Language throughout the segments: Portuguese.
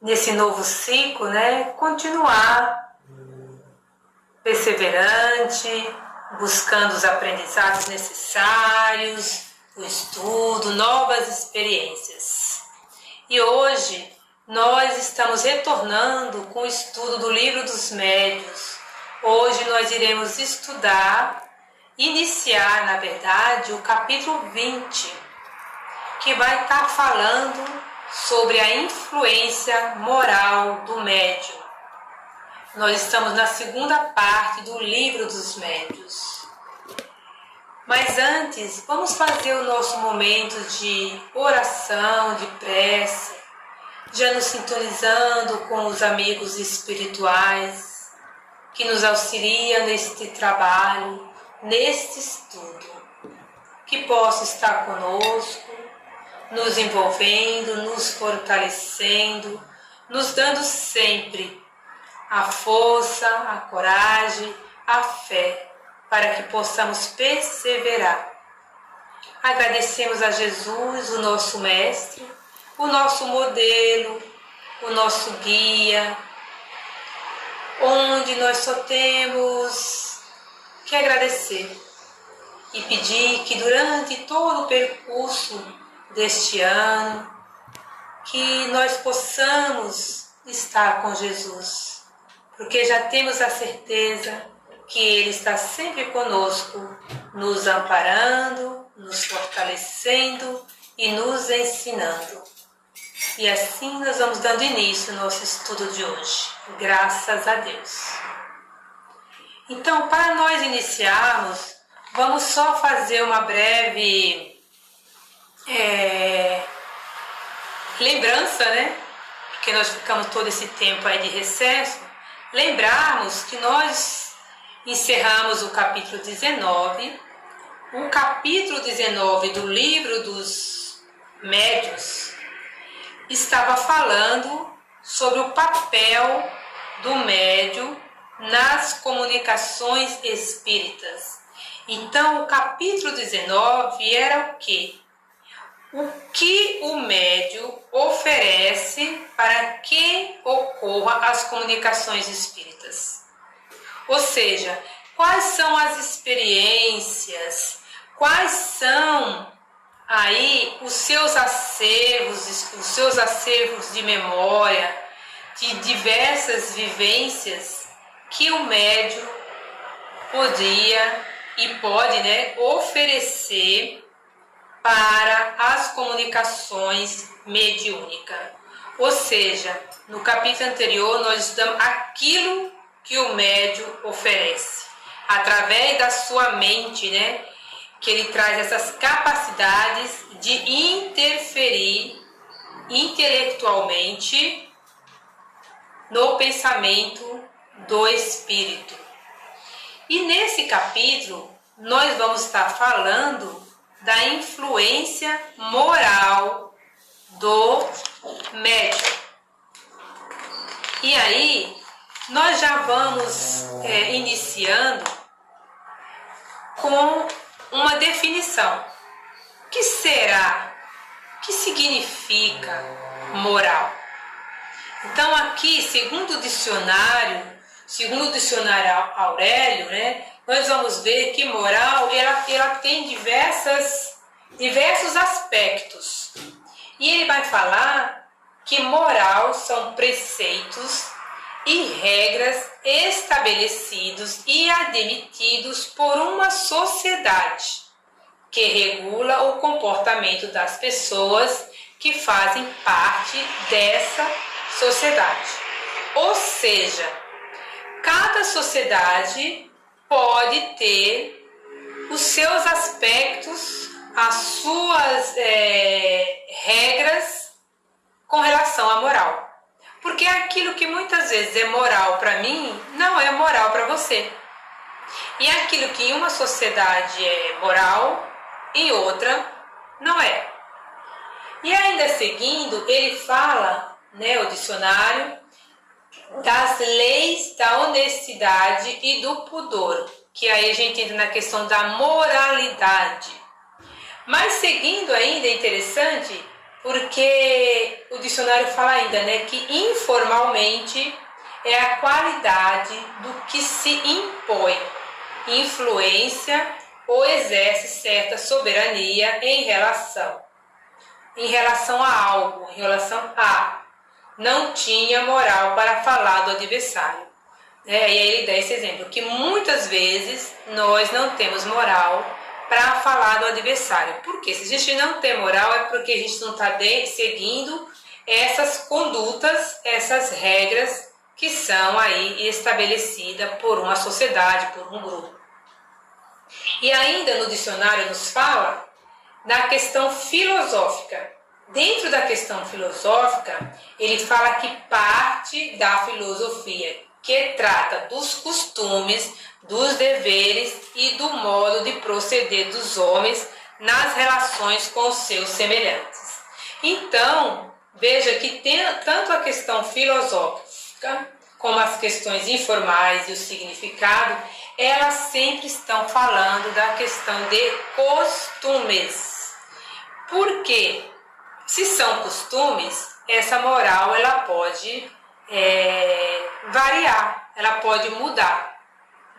nesse novo ciclo, né, continuar perseverante, buscando os aprendizados necessários, o estudo, novas experiências. E hoje nós estamos retornando com o estudo do Livro dos Médiuns. Hoje nós iremos iniciar, na verdade, o capítulo 20, que vai estar falando sobre a influência moral do médium. Nós estamos na segunda parte do Livro dos Médiuns. Mas antes, vamos fazer o nosso momento de oração, de prece, já nos sintonizando com os amigos espirituais que nos auxiliam neste trabalho, neste estudo, que possa estar conosco, nos envolvendo, nos fortalecendo, nos dando sempre a força, a coragem, a fé, para que possamos perseverar. Agradecemos a Jesus, o nosso Mestre, o nosso modelo, o nosso guia, onde nós só temos que agradecer e pedir que durante todo o percurso deste ano, que nós possamos estar com Jesus, porque já temos a certeza que Ele está sempre conosco, nos amparando, nos fortalecendo e nos ensinando. E assim nós vamos dando início ao nosso estudo de hoje, graças a Deus. Então, para nós iniciarmos, vamos só fazer uma breve lembrança, né? Porque nós ficamos todo esse tempo aí de recesso. Lembrarmos que nós encerramos o capítulo 19. O capítulo 19 do Livro dos Médiuns estava falando sobre o papel do médium nas comunicações espíritas. Então, o capítulo 19 era o quê? O que o médium oferece para que ocorra as comunicações espíritas. Ou seja, quais são as experiências, quais são aí os seus acervos de memória, de diversas vivências que o médium podia e pode, né, oferecer para as comunicações mediúnicas. Ou seja, no capítulo anterior nós estudamos aquilo que o médium oferece, através da sua mente, né, que ele traz essas capacidades de interferir intelectualmente no pensamento do espírito. E nesse capítulo nós vamos estar falando da influência moral do médium. E aí, nós já vamos iniciando com uma definição. O que será? O que significa moral? Então, aqui, segundo o dicionário Aurélio, né, nós vamos ver que moral ela tem diversos aspectos. E ele vai falar que moral são preceitos e regras estabelecidos e admitidos por uma sociedade que regula o comportamento das pessoas que fazem parte dessa sociedade. Ou seja, cada sociedade pode ter os seus aspectos, as suas regras com relação à moral. Porque aquilo que muitas vezes é moral para mim, não é moral para você. E aquilo que em uma sociedade é moral, em outra não é. E ainda seguindo, ele fala, né, o dicionário, das leis da honestidade e do pudor, que aí a gente entra na questão da moralidade. Mas seguindo ainda é interessante, porque dicionário fala ainda, né, que informalmente é a qualidade do que se impõe, influência ou exerce certa soberania em relação a algo, em relação a. Não tinha moral para falar do adversário. E aí ele dá esse exemplo, que muitas vezes nós não temos moral para falar do adversário. Por quê? Se a gente não tem moral é porque a gente não está seguindo essas condutas, essas regras que são aí estabelecidas por uma sociedade, por um grupo. E ainda no dicionário nos fala da questão filosófica. Dentro da questão filosófica, ele fala que parte da filosofia que trata dos costumes, dos deveres e do modo de proceder dos homens nas relações com os seus semelhantes. Então, veja que tem tanto a questão filosófica como as questões informais e o significado, elas sempre estão falando da questão de costumes. Por quê? Se são costumes, essa moral ela pode variar, ela pode mudar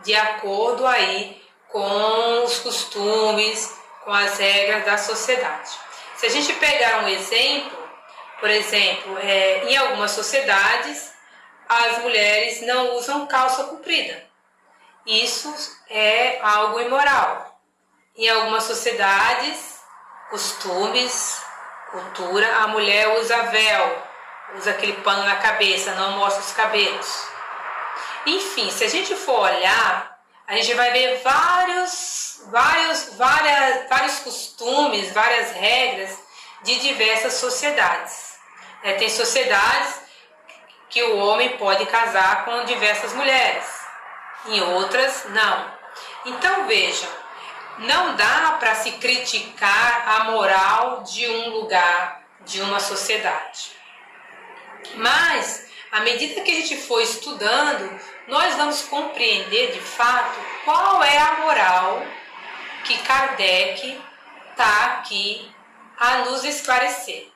de acordo aí com os costumes, com as regras da sociedade. Se a gente pegar um exemplo, por exemplo, em algumas sociedades as mulheres não usam calça comprida. Isso é algo imoral. Em algumas sociedades, costumes, cultura, a mulher usa véu, usa aquele pano na cabeça, não mostra os cabelos. Enfim, se a gente for olhar, a gente vai ver vários costumes, várias regras de diversas sociedades. Tem sociedades que o homem pode casar com diversas mulheres, em outras não. Então vejam, não dá para se criticar a moral de um lugar, de uma sociedade. Mas, à medida que a gente for estudando, nós vamos compreender de fato qual é a moral que Kardec está aqui a nos esclarecer.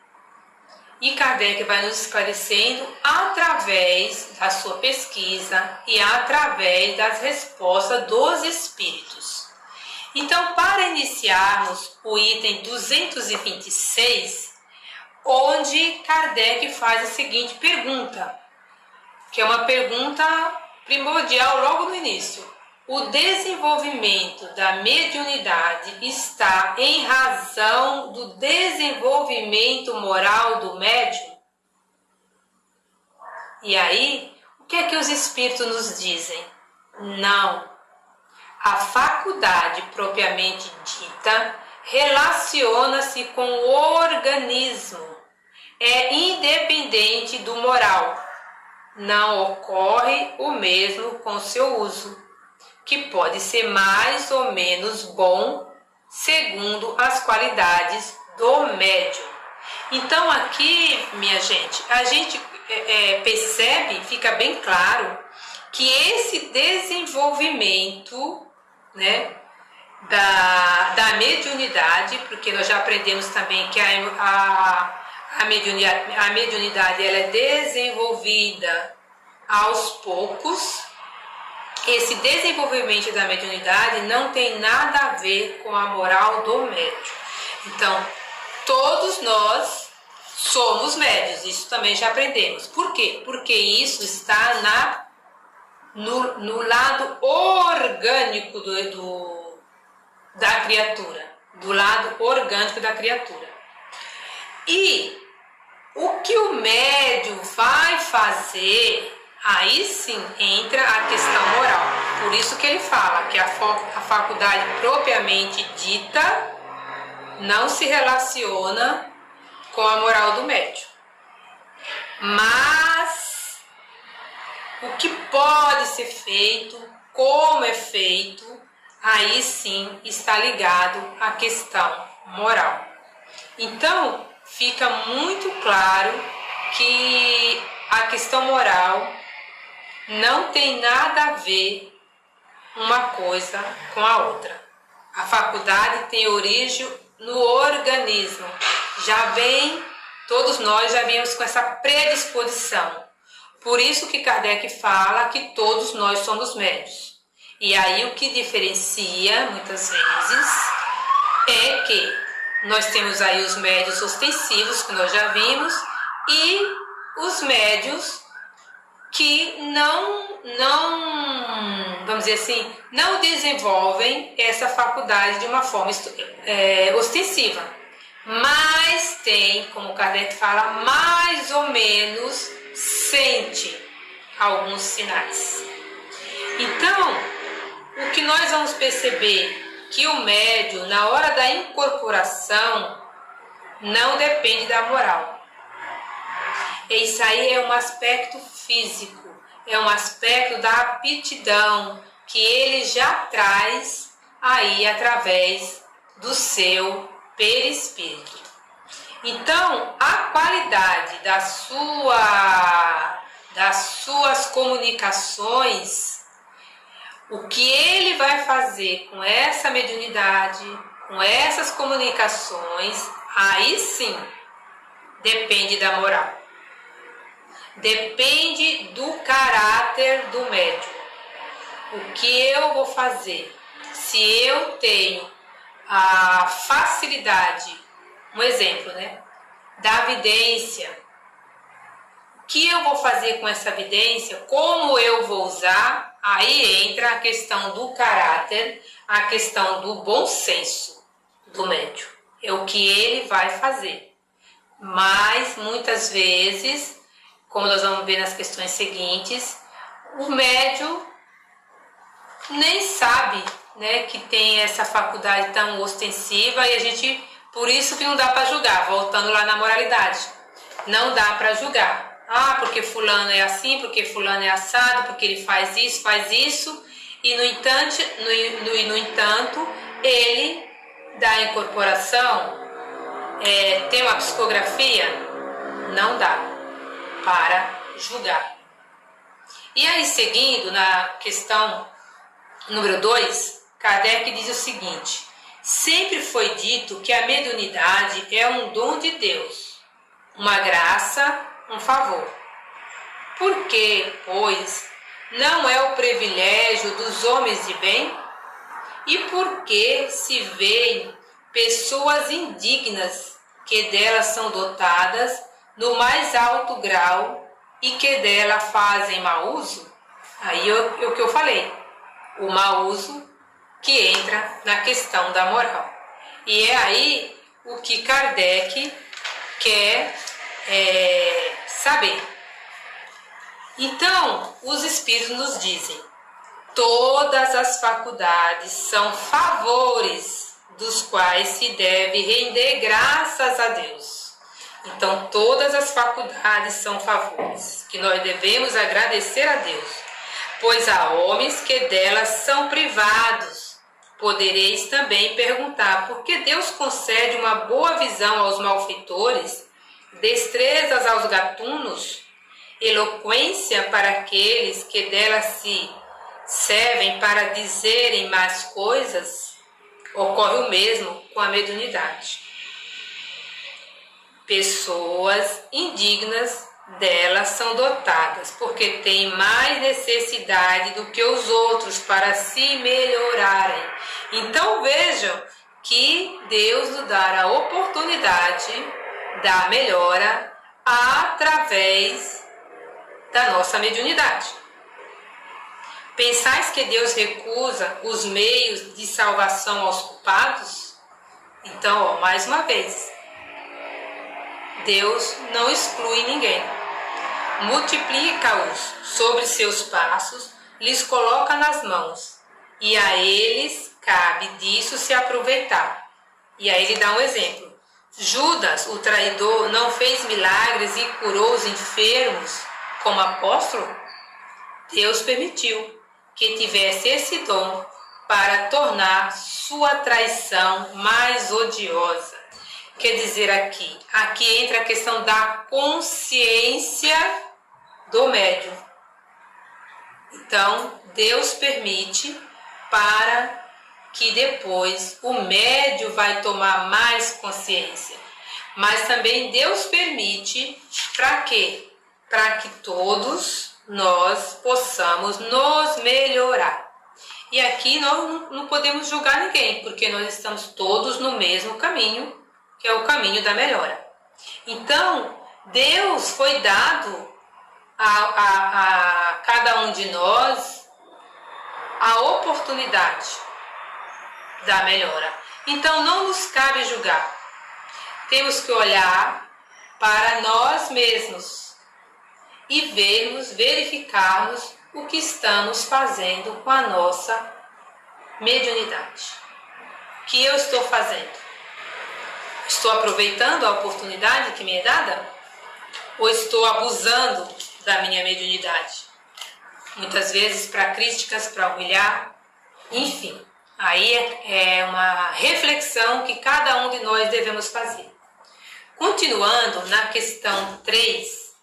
E Kardec vai nos esclarecendo através da sua pesquisa e através das respostas dos espíritos. Então, para iniciarmos o item 226, onde Kardec faz a seguinte pergunta, que é uma pergunta primordial logo no início. O desenvolvimento da mediunidade está em razão do desenvolvimento moral do médium? E aí, o que é que os espíritos nos dizem? Não. A faculdade propriamente dita relaciona-se com o organismo, é independente do moral. Não ocorre o mesmo com seu uso, que pode ser mais ou menos bom segundo as qualidades do médium. Então aqui, minha gente, a gente percebe, fica bem claro, que esse desenvolvimento, né, da mediunidade, porque nós já aprendemos também que a mediunidade ela é desenvolvida aos poucos. Esse desenvolvimento da mediunidade não tem nada a ver com a moral do médium. Então, todos nós somos médiuns, isso também já aprendemos. Por quê? Porque isso está no lado orgânico da criatura, do lado orgânico da criatura. E o que o médium vai fazer, aí sim entra a questão moral. Por isso que ele fala que a faculdade propriamente dita não se relaciona com a moral do médium. Mas o que pode ser feito, como é feito, aí sim está ligado à questão moral. Então, fica muito claro que a questão moral não tem nada a ver uma coisa com a outra. A faculdade tem origem no organismo, já vem Todos nós já viemos com essa predisposição. Por isso que Kardec fala que todos nós somos médios. E aí o que diferencia, muitas vezes, é que nós temos aí os médios ostensivos, que nós já vimos, e os médios que vamos dizer assim, não desenvolvem essa faculdade de uma forma ostensiva. Mas tem, como Kardec fala, mais ou menos sente alguns sinais. Então, o que nós vamos perceber que o médium, na hora da incorporação, não depende da moral. Isso aí é um aspecto físico, é um aspecto da aptidão que ele já traz aí através do seu perispírito. Então, a qualidade das suas comunicações, o que ele vai fazer com essa mediunidade, com essas comunicações, aí sim depende da moral. Depende do caráter do médium. O que eu vou fazer? Se eu tenho a facilidade, um exemplo, da vidência, o que eu vou fazer com essa vidência? Como eu vou usar? Aí entra a questão do caráter, a questão do bom senso do médium. É o que ele vai fazer. Mas, muitas vezes, como nós vamos ver nas questões seguintes, o médium nem sabe, que tem essa faculdade tão ostensiva e a gente, por isso que não dá para julgar, voltando lá na moralidade. Não dá para julgar. Ah, porque fulano é assim, porque fulano é assado, porque ele faz isso, e no entanto, ele da incorporação tem uma psicografia? Não dá para julgar. E aí, seguindo na questão número 2, Kardec diz o seguinte: sempre foi dito que a mediunidade é um dom de Deus, uma graça, um favor. Por que, pois, não é o privilégio dos homens de bem? E por que se veem pessoas indignas que delas são dotadas no mais alto grau e que dela fazem mau uso? Aí é o que eu falei, o mau uso que entra na questão da moral. E é aí o que Kardec quer saber. Então, os espíritos nos dizem: todas as faculdades são favores dos quais se deve render graças a Deus. Então, todas as faculdades são favores que nós devemos agradecer a Deus, pois há homens que delas são privados. Podereis também perguntar: por que Deus concede uma boa visão aos malfeitores, destrezas aos gatunos, eloquência para aqueles que delas se servem para dizerem más coisas? Ocorre o mesmo com a mediunidade. Pessoas indignas delas são dotadas, porque têm mais necessidade do que os outros para se melhorarem. Então vejam que Deus nos dá a oportunidade da melhora através da nossa mediunidade. Pensais que Deus recusa os meios de salvação aos culpados? Então, mais uma vez, Deus não exclui ninguém. Multiplica-os sobre seus passos, lhes coloca nas mãos, e a eles cabe disso se aproveitar. E aí ele dá um exemplo. Judas, o traidor, não fez milagres e curou os enfermos como apóstolo? Deus permitiu que tivesse esse dom para tornar sua traição mais odiosa. Quer dizer, aqui entra a questão da consciência do médium. Então, Deus permite para que depois o médium vai tomar mais consciência. Mas também Deus permite para quê? Para que todos nós possamos nos melhorar. E aqui nós não podemos julgar ninguém, porque nós estamos todos no mesmo caminho, que é o caminho da melhora. Então, Deus foi dado a cada um de nós a oportunidade da melhora. Então, não nos cabe julgar. Temos que olhar para nós mesmos e verificarmos o que estamos fazendo com a nossa mediunidade. O que eu estou fazendo? Estou aproveitando a oportunidade que me é dada? Ou estou abusando da minha mediunidade? Muitas vezes para críticas, para humilhar, enfim. Aí é uma reflexão que cada um de nós devemos fazer. Continuando na questão 3,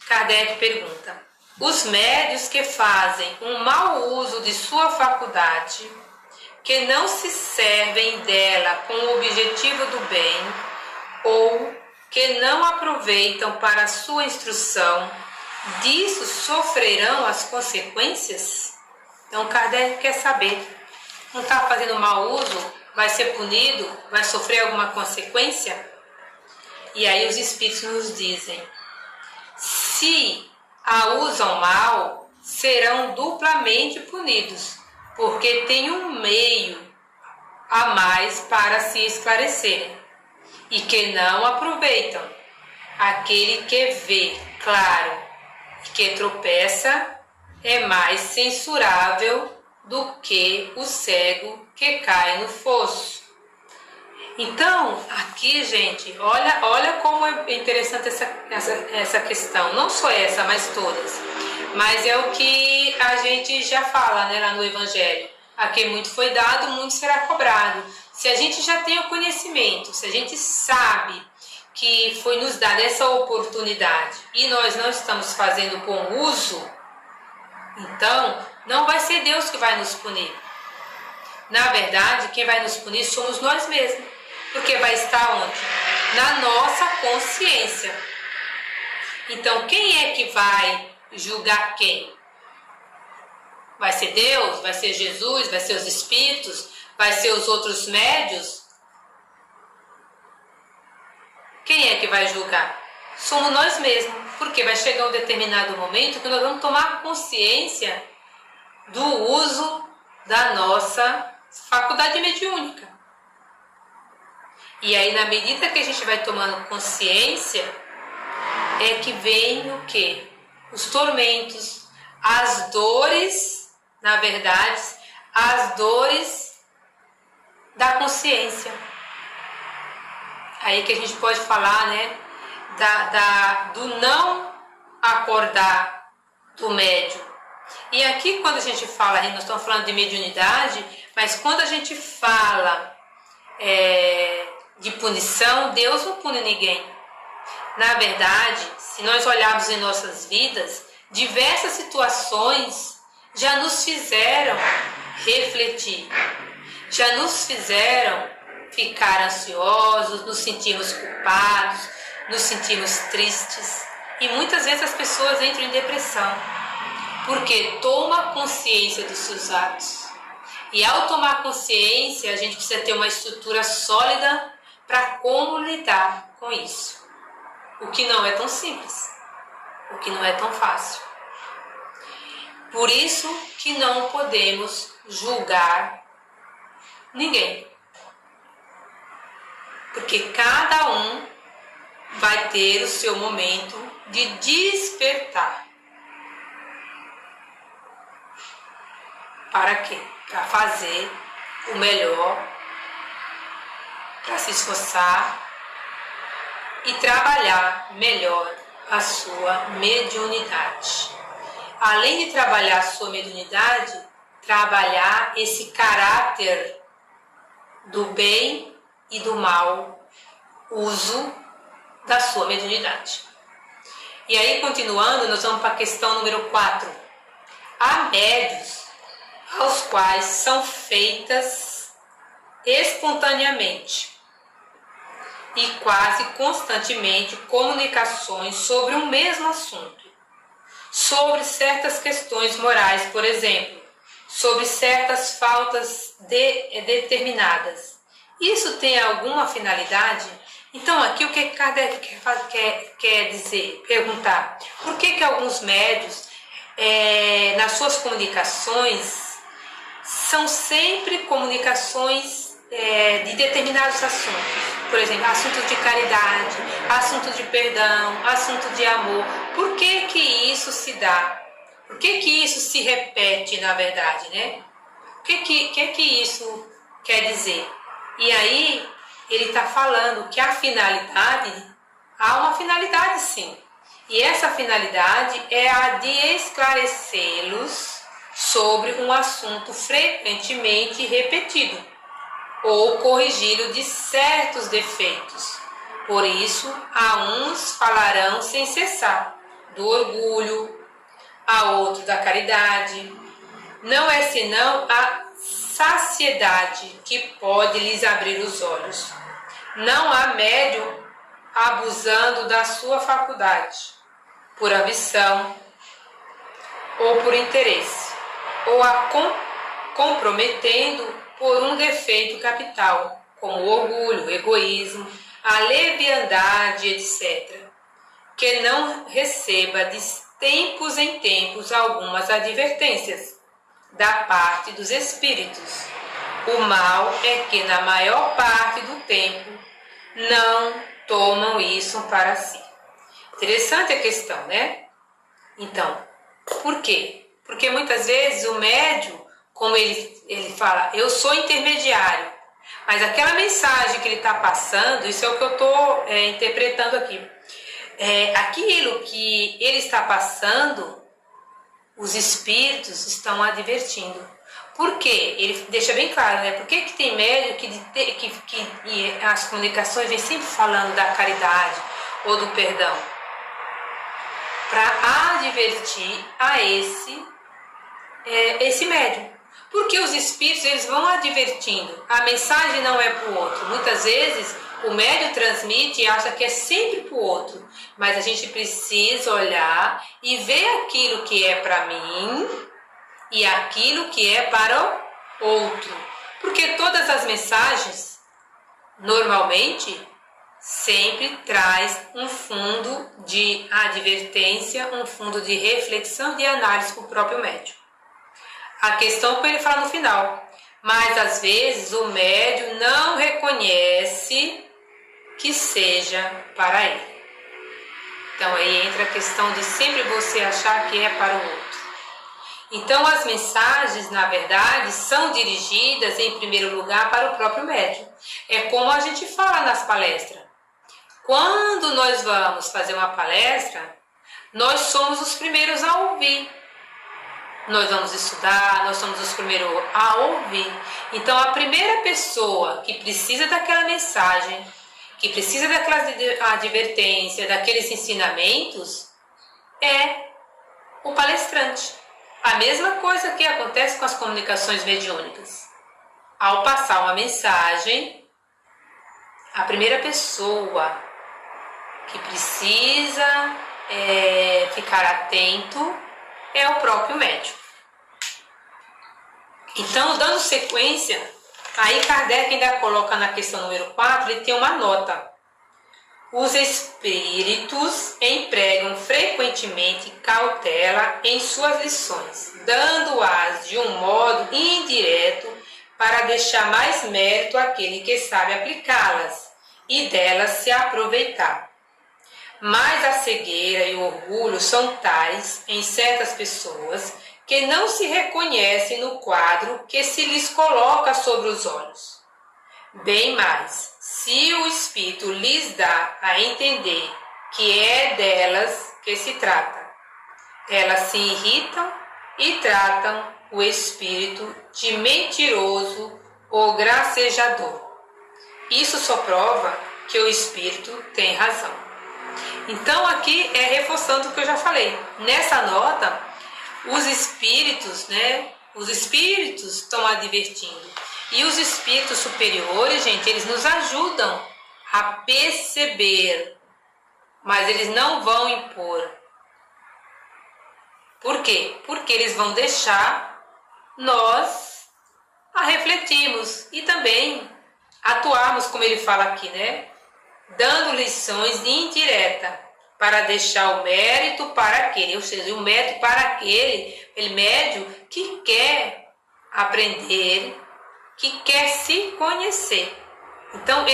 Kardec pergunta: os médios que fazem um mau uso de sua faculdade, que não se servem dela com o objetivo do bem, ou que não aproveitam para a sua instrução, disso sofrerão as consequências? Então Kardec quer saber, não está fazendo mau uso, vai ser punido, vai sofrer alguma consequência? E aí os Espíritos nos dizem, se a usam mal, serão duplamente punidos, porque tem um meio a mais para se esclarecerem, e que não aproveitam. Aquele que vê claro e que tropeça é mais censurável do que o cego que cai no fosso. Então, aqui, gente, olha como é interessante essa questão. Não só essa, mas todas. Mas é o que a gente já fala, né, lá no Evangelho. A quem muito foi dado, muito será cobrado. Se a gente já tem o conhecimento, se a gente sabe que foi nos dada essa oportunidade e nós não estamos fazendo com uso, então não vai ser Deus que vai nos punir. Na verdade, quem vai nos punir somos nós mesmos. Porque vai estar onde? Na nossa consciência. Então, quem é que vai julgar quem? Vai ser Deus? Vai ser Jesus? Vai ser os Espíritos? Vai ser os outros médios? Quem é que vai julgar? Somos nós mesmos. Porque vai chegar um determinado momento que nós vamos tomar consciência do uso da nossa faculdade mediúnica. E aí, na medida que a gente vai tomando consciência, é que vem o quê? Os tormentos, as dores, na verdade, as dores da consciência. Aí que a gente pode falar, né, do não acordar do médium. E aqui, quando a gente fala, nós estamos falando de mediunidade, mas quando a gente fala de punição, Deus não pune ninguém. Na verdade, se nós olharmos em nossas vidas, diversas situações já nos fizeram refletir, já nos fizeram ficar ansiosos, nos sentirmos culpados, nos sentirmos tristes. E muitas vezes as pessoas entram em depressão, porque toma consciência dos seus atos. E ao tomar consciência, a gente precisa ter uma estrutura sólida para como lidar com isso. O que não é tão simples, o que não é tão fácil. Por isso que não podemos julgar ninguém. Porque cada um vai ter o seu momento de despertar. Para quê? Para fazer o melhor, para se esforçar e trabalhar melhor a sua mediunidade. Além de trabalhar a sua mediunidade, trabalhar esse caráter do bem e do mal uso da sua mediunidade. E aí, continuando, nós vamos para a questão número 4. Há médios aos quais são feitas espontaneamente e quase constantemente comunicações sobre o mesmo assunto, sobre certas questões morais, por exemplo, sobre certas faltas determinadas. Isso tem alguma finalidade? Então aqui o que Kardec quer dizer, perguntar, por que alguns médiuns, nas suas comunicações, são sempre comunicações de determinados assuntos? Por exemplo, assuntos de caridade, assuntos de perdão, assunto de amor. Por que isso se dá? Por que isso se repete, na verdade, né? O que isso quer dizer? E aí, ele está falando que a finalidade, há uma finalidade sim. E essa finalidade é a de esclarecê-los sobre um assunto frequentemente repetido, ou corrigi-lo de certos defeitos. Por isso, a uns falarão sem cessar do orgulho, a outro da caridade. Não é senão a saciedade que pode lhes abrir os olhos. Não há médium abusando da sua faculdade, por ambição ou por interesse, ou a comprometendo por um defeito capital, como o orgulho, o egoísmo, a leviandade, etc., que não receba de tempos em tempos algumas advertências da parte dos espíritos. O mal é que, na maior parte do tempo, não tomam isso para si. Interessante a questão, né? Então, por quê? Porque muitas vezes o médium, como ele fala, eu sou intermediário, mas aquela mensagem que ele está passando, isso é o que eu estou interpretando aqui, aquilo que ele está passando, os espíritos estão advertindo. Por quê? Ele deixa bem claro, né? Por que tem médium que as comunicações vêm sempre falando da caridade ou do perdão? Para advertir a esse médium. Porque os espíritos, eles vão advertindo. A mensagem não é para o outro. Muitas vezes o médium transmite e acha que é sempre para o outro. Mas a gente precisa olhar e ver aquilo que é para mim e aquilo que é para o outro. Porque todas as mensagens, normalmente, sempre traz um fundo de advertência, um fundo de reflexão e de análise para o próprio médium. A questão que ele fala no final, mas às vezes o médium não reconhece que seja para ele. Então aí entra a questão de sempre você achar que é para o outro. Então as mensagens, na verdade, são dirigidas em primeiro lugar para o próprio médium. É como a gente fala nas palestras. Quando nós vamos fazer uma palestra, nós somos os primeiros a ouvir. Nós vamos estudar, nós somos os primeiros a ouvir. Então a primeira pessoa que precisa daquela mensagem, que precisa daquela advertência, daqueles ensinamentos, é o palestrante. A mesma coisa que acontece com as comunicações mediúnicas. Ao passar uma mensagem, a primeira pessoa que precisa ficar atento é o próprio médium. Então, dando sequência, aí Kardec ainda coloca na questão número 4, ele tem uma nota. Os espíritos empregam frequentemente cautela em suas lições, dando-as de um modo indireto para deixar mais mérito àquele que sabe aplicá-las e delas se aproveitar. Mas a cegueira e o orgulho são tais em certas pessoas que não se reconhecem no quadro que se lhes coloca sobre os olhos. Bem mais, se o Espírito lhes dá a entender que é delas que se trata, elas se irritam e tratam o Espírito de mentiroso ou gracejador. Isso só prova que o Espírito tem razão. Então aqui é reforçando o que eu já falei. Nessa nota, os espíritos, os espíritos estão advertindo. E os espíritos superiores, gente, eles nos ajudam a perceber, mas eles não vão impor. Por quê? Porque eles vão deixar nós a refletirmos e também atuarmos, como ele fala aqui, né? Dando lições indireta para deixar o mérito para aquele, ou seja, o mérito para aquele médio que quer aprender, que quer se conhecer. Então,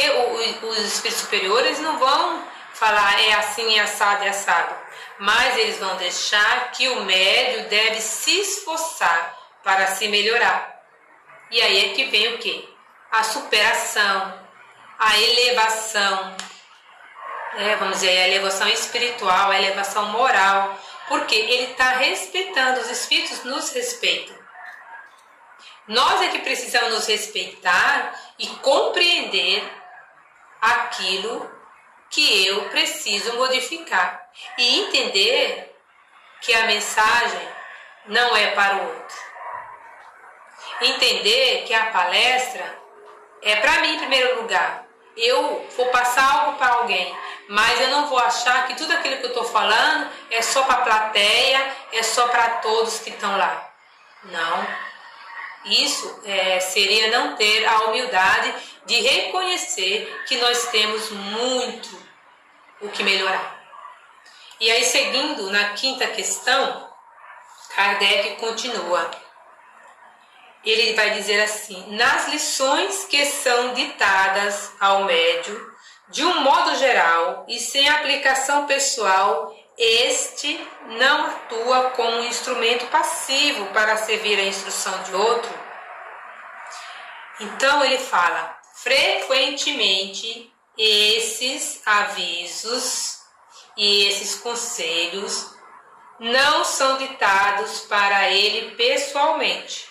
os espíritos superiores não vão falar é assim, é assado, mas eles vão deixar que o médio deve se esforçar para se melhorar. E aí é que vem o quê? A superação, a elevação, vamos dizer, a elevação espiritual, a elevação moral, porque ele está respeitando, os espíritos nos respeitam. Nós é que precisamos nos respeitar e compreender aquilo que eu preciso modificar e entender que a mensagem não é para o outro. Entender que a palestra é para mim em primeiro lugar. Eu vou passar algo para alguém, mas eu não vou achar que tudo aquilo que eu estou falando é só para a plateia, é só para todos que estão lá. Não. Isso seria não ter a humildade de reconhecer que nós temos muito o que melhorar. E aí, seguindo na quinta questão, Kardec continua. Ele vai dizer assim: nas lições que são ditadas ao médio, de um modo geral e sem aplicação pessoal, este não atua como um instrumento passivo para servir a instrução de outro. Então ele fala, frequentemente esses avisos e esses conselhos não são ditados para ele pessoalmente,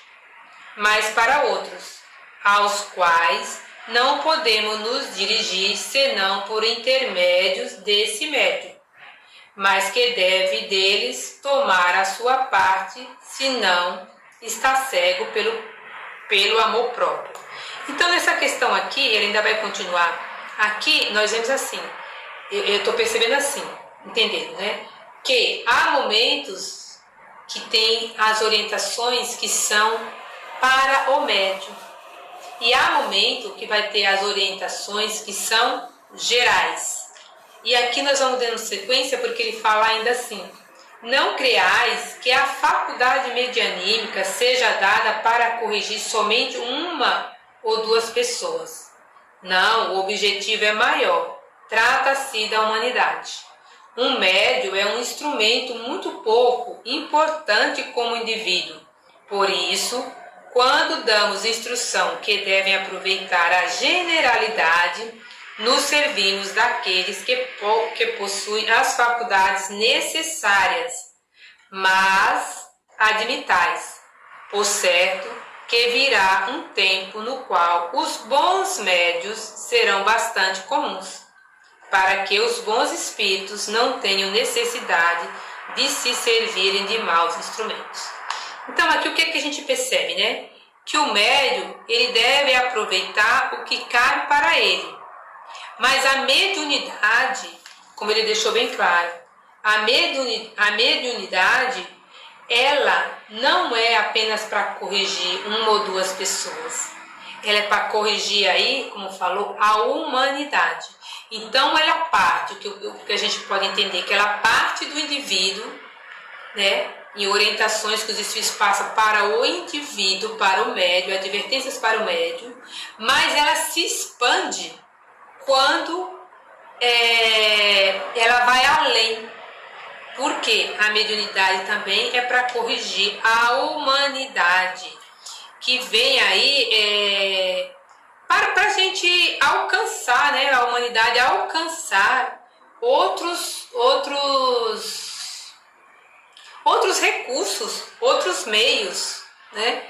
mas para outros, aos quais não podemos nos dirigir senão por intermédios desse médium, mas que deve deles tomar a sua parte, senão está cego pelo amor próprio. Então, nessa questão aqui, ele ainda vai continuar. Aqui, nós vemos assim, eu estou percebendo assim, entendendo, né? Que há momentos que tem as orientações que são para o médium. E há momento que vai ter as orientações que são gerais. E aqui nós vamos dando sequência porque ele fala ainda assim: não creais que a faculdade medianímica seja dada para corrigir somente uma ou duas pessoas. Não, o objetivo é maior. Trata-se da humanidade. Um médium é um instrumento muito pouco importante como indivíduo. Por isso, quando damos instrução que devem aproveitar a generalidade, nos servimos daqueles que possuem as faculdades necessárias, mas admitais, por certo, que virá um tempo no qual os bons médios serão bastante comuns, para que os bons espíritos não tenham necessidade de se servirem de maus instrumentos. Então aqui o que a gente percebe, né? Que o médium, ele deve aproveitar o que cabe para ele. Mas a mediunidade, como ele deixou bem claro, a mediunidade, ela não é apenas para corrigir uma ou duas pessoas. Ela é para corrigir aí, como falou, a humanidade. Então ela parte, o que a gente pode entender, que ela parte do indivíduo, né? Em orientações que os espíritos passam para o indivíduo, para o médium, advertências para o médium, mas ela se expande quando ela vai além. Porque a mediunidade também é para corrigir a humanidade, que vem aí para a gente alcançar, né, a humanidade alcançar outros recursos, outros meios, né?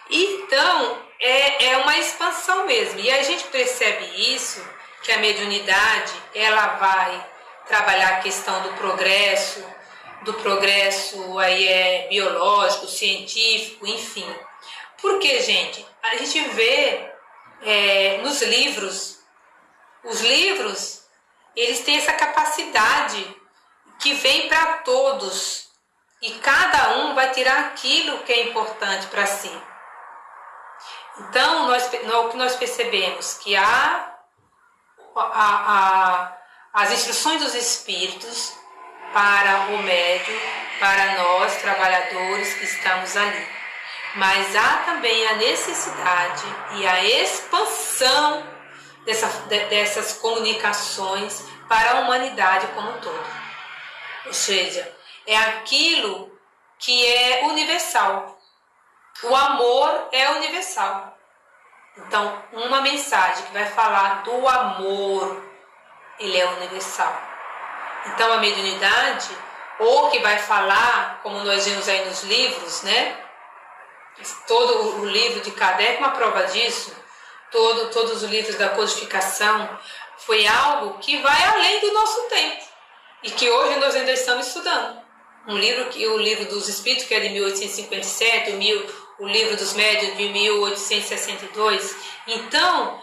Então, é uma expansão mesmo. E a gente percebe isso, que a mediunidade, ela vai trabalhar a questão do progresso aí biológico, científico, enfim. Porque, gente, a gente vê nos livros Os livros, eles têm essa capacidade que vem para todos. E cada um vai tirar aquilo que é importante para si. Então, o que nós percebemos? Que há as instruções dos Espíritos para o médium, para nós, trabalhadores que estamos ali. Mas há também a necessidade e a expansão dessas comunicações para a humanidade como um todo. Ou seja, é aquilo que é universal. O amor é universal. Então, uma mensagem que vai falar do amor, ele é universal. Então, a mediunidade, ou que vai falar, como nós vemos aí nos livros, né? Todo o livro de Kardec é uma prova disso. Todos os livros da codificação foi algo que vai além do nosso tempo e que hoje nós ainda estamos estudando. O livro dos Espíritos, que é de 1857, o livro dos Médiuns de 1862. Então,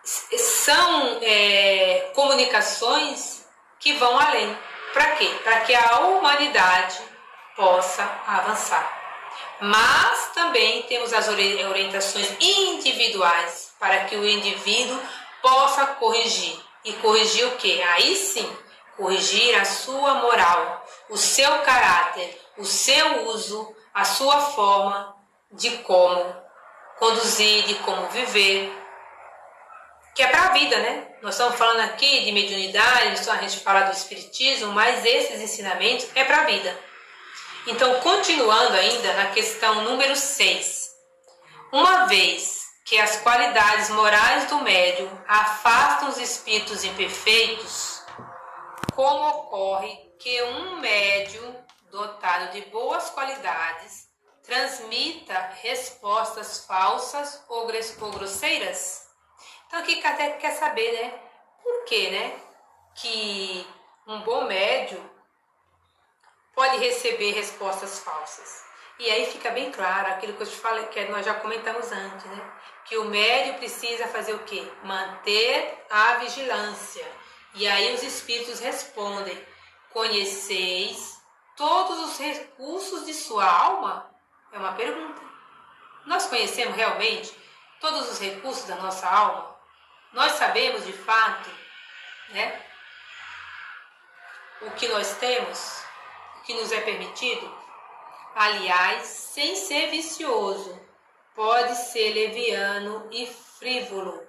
são comunicações que vão além. Para quê? Para que a humanidade possa avançar. Mas também temos as orientações individuais para que o indivíduo possa corrigir. E corrigir o quê? Aí sim, corrigir a sua moral, o seu caráter, o seu uso, a sua forma de como conduzir, de como viver, que é para a vida, né? Nós estamos falando aqui de mediunidade, a gente fala do espiritismo, mas esses ensinamentos é para a vida. Então, continuando ainda na questão número 6, uma vez que as qualidades morais do médium afastam os espíritos imperfeitos, como ocorre que um médium dotado de boas qualidades transmita respostas falsas ou grosseiras? Então, aqui Kardec quer saber, né? Por que, né? Que um bom médium pode receber respostas falsas. E aí fica bem claro aquilo que eu te falei, que nós já comentamos antes, né? Que o médium precisa fazer o quê? Manter a vigilância. E aí os espíritos respondem: conheceis todos os recursos de sua alma? É uma pergunta. Nós conhecemos realmente todos os recursos da nossa alma? Nós sabemos de fato, né? O que nós temos? Que nos é permitido? Aliás, sem ser vicioso, pode ser leviano e frívolo.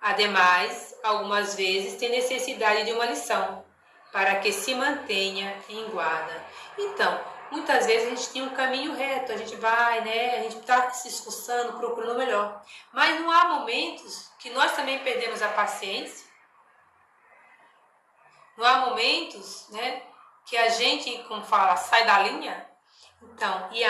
Ademais, algumas vezes tem necessidade de uma lição, para que se mantenha em guarda. Então, muitas vezes a gente tem um caminho reto, a gente vai, né? A gente está se esforçando, procurando o melhor. Mas não há momentos que nós também perdemos a paciência? Não há momentos, né? Que a gente, como fala, sai da linha? Então, e